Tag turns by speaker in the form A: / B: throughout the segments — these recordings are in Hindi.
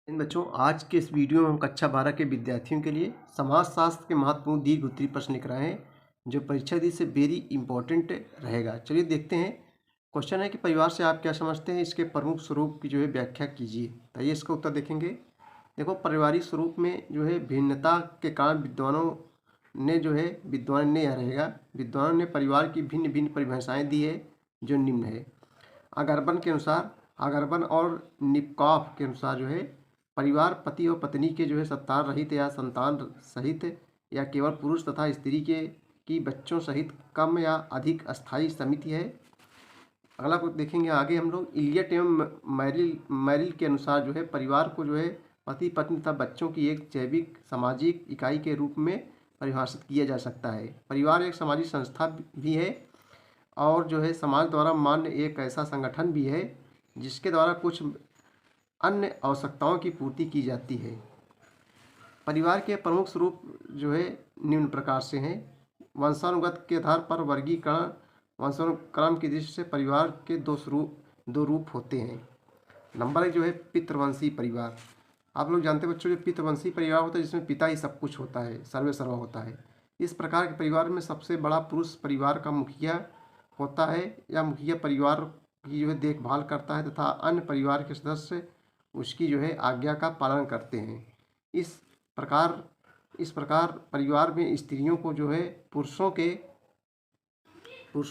A: इन बच्चों, आज के इस वीडियो में हम कक्षा 12 के विद्यार्थियों के लिए समाजशास्त्र के महत्वपूर्ण दीर्घ उत्तरीय प्रश्न लिख रहे हैं जो परीक्षा विधि से वेरी इंपॉर्टेंट रहेगा। चलिए देखते हैं। क्वेश्चन है कि परिवार से आप क्या समझते हैं, इसके प्रमुख स्वरूप की व्याख्या कीजिए। तो ये इसका उत्तर देखेंगे। देखो, पारिवारिक स्वरूप में भिन्नता के कारण विद्वान ने यह रहेगा, विद्वानों ने परिवार की भिन्न भिन्न परिभाषाएं दी है जो निम्न है। आगरबन और निपकॉफ के अनुसार परिवार पति और पत्नी के संतान रहित या संतान सहित या केवल पुरुष तथा स्त्री के की बच्चों सहित कम या अधिक अस्थायी समिति है। अगला कुछ देखेंगे आगे हम लोग। इलियट एवं मैरिल के अनुसार परिवार को पति पत्नी तथा बच्चों की एक जैविक सामाजिक इकाई के रूप में परिभाषित किया जा सकता है। परिवार एक सामाजिक संस्था भी है और समाज द्वारा मान्य एक ऐसा संगठन भी है जिसके द्वारा कुछ अन्य आवश्यकताओं की पूर्ति की जाती है। परिवार के प्रमुख स्वरूप निम्न प्रकार से हैं। वंशानुगत के आधार पर वर्गीकरण। वंशानुक्रम की दृष्टि से परिवार के दो रूप होते हैं। नंबर एक पितृवंशी परिवार। आप लोग जानते हैं बच्चों, जो पितृवंशी परिवार होता है जिसमें पिता ही सब कुछ होता है, सर्वे सर्वा होता है। इस प्रकार के परिवार में सबसे बड़ा पुरुष परिवार का मुखिया होता है या मुखिया परिवार की देखभाल करता है तथा अन्य परिवार के सदस्य उसकी आज्ञा का पालन करते हैं। इस प्रकार परिवार में स्त्रियों को पुरुषों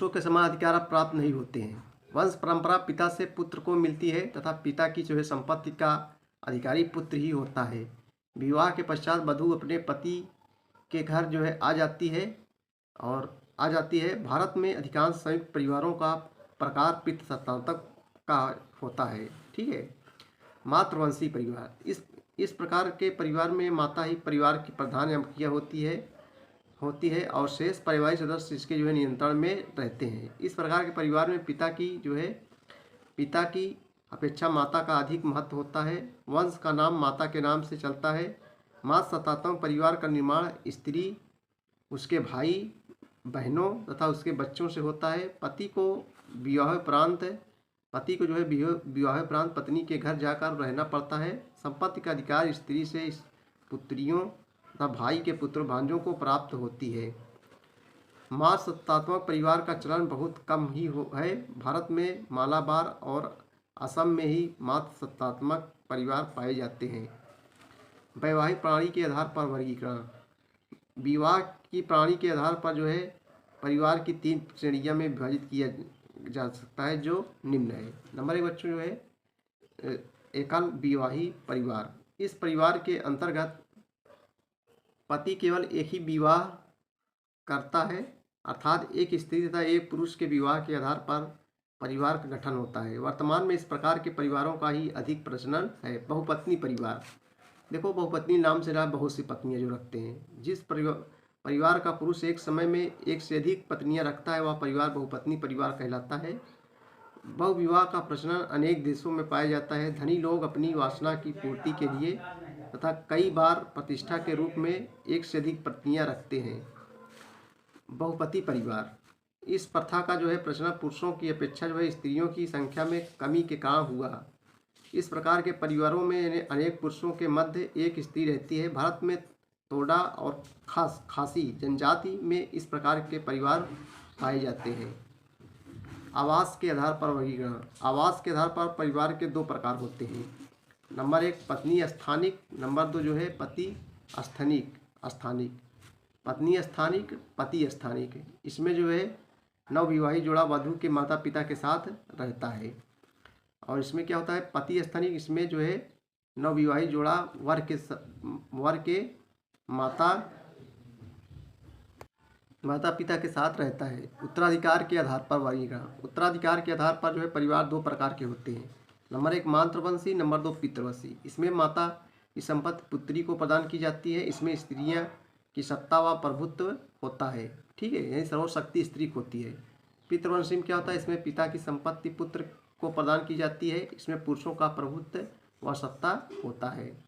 A: के समान अधिकार प्राप्त नहीं होते हैं। वंश परंपरा पिता से पुत्र को मिलती है तथा पिता की संपत्ति का अधिकारी पुत्र ही होता है। विवाह के पश्चात वधू अपने पति के घर आ जाती है। भारत में अधिकांश संयुक्त परिवारों का प्रकार पितृ सत्तांतक का होता है। ठीक है। मातृवंशी परिवार। इस प्रकार के परिवार में माता ही परिवार की प्रधान या मुखिया होती है और शेष पारिवारिक सदस्य इसके नियंत्रण में रहते हैं। इस प्रकार के परिवार में पिता की अपेक्षा माता का अधिक महत्व होता है। वंश का नाम माता के नाम से चलता है। मातृसत्तात्मक परिवार का निर्माण स्त्री, उसके भाई बहनों तथा उसके बच्चों से होता है। पति को विवाह उपरांत पत्नी के घर जाकर रहना पड़ता है। संपत्ति का अधिकार स्त्री से पुत्रियों तथा भाई के पुत्र भांजों को प्राप्त होती है। मातृसत्तात्मक परिवार का चलन बहुत कम ही है। भारत में मालाबार और असम में ही मातृसत्तात्मक परिवार पाए जाते हैं। वैवाहिक प्रणाली के आधार पर वर्गीकरण। विवाह की प्रणाली के आधार पर परिवार की 3 श्रेणियों में विभाजित किया जा सकता है जो निम्न है। नंबर 1 बच्चों एकल विवाही परिवार। इस परिवार के अंतर्गत पति केवल एक ही विवाह करता है, अर्थात एक स्त्री तथा एक पुरुष के विवाह के आधार पर परिवार का गठन होता है। वर्तमान में इस प्रकार के परिवारों का ही अधिक प्रचलन है। बहुपत्नी परिवार। देखो, बहुपत्नी नाम से बहुत सी पत्नियां रखते हैं। जिस परिवार का पुरुष एक समय में एक से अधिक पत्नियां रखता है वह परिवार बहुपत्नी परिवार कहलाता है। बहुविवाह का प्रचलन अनेक देशों में पाया जाता है। धनी लोग अपनी वासना की पूर्ति के लिए तथा कई बार प्रतिष्ठा के रूप में एक से अधिक पत्नियां रखते हैं। बहुपति परिवार। इस प्रथा का प्रचलन पुरुषों की अपेक्षा स्त्रियों की संख्या में कमी के कारण हुआ। इस प्रकार के परिवारों में अनेक पुरुषों के मध्य एक स्त्री रहती है। भारत में तोडा और खासी जनजाति में इस प्रकार के परिवार पाए जाते हैं। आवास के आधार पर वर्गीकरण। आवास के आधार पर परिवार के 2 प्रकार होते हैं। नंबर 1 पत्नी स्थानिक। नंबर 2 पति स्थानिक। पत्नी स्थानिक, पति स्थानिक। इसमें नवविवाहित जोड़ा वधू के माता पिता के साथ रहता है। और इसमें क्या होता है, पति स्थानिक, इसमें नवविवाहित जोड़ा वर के माता पिता के साथ रहता है। उत्तराधिकार के आधार पर वर्गीकरण। उत्तराधिकार के आधार पर परिवार 2 प्रकार के होते हैं। नंबर 1 मातृवंशी, नंबर 2 पितृवंशी। इसमें माता की संपत्ति पुत्री को प्रदान की जाती है। इसमें स्त्रियां की सत्ता व प्रभुत्व होता है। ठीक है, यही सर्वशक्ति स्त्री को होती है। पितृवंशी में क्या होता है, इसमें पिता की संपत्ति पुत्र को प्रदान की जाती है। इसमें पुरुषों का प्रभुत्व व सत्ता होता है।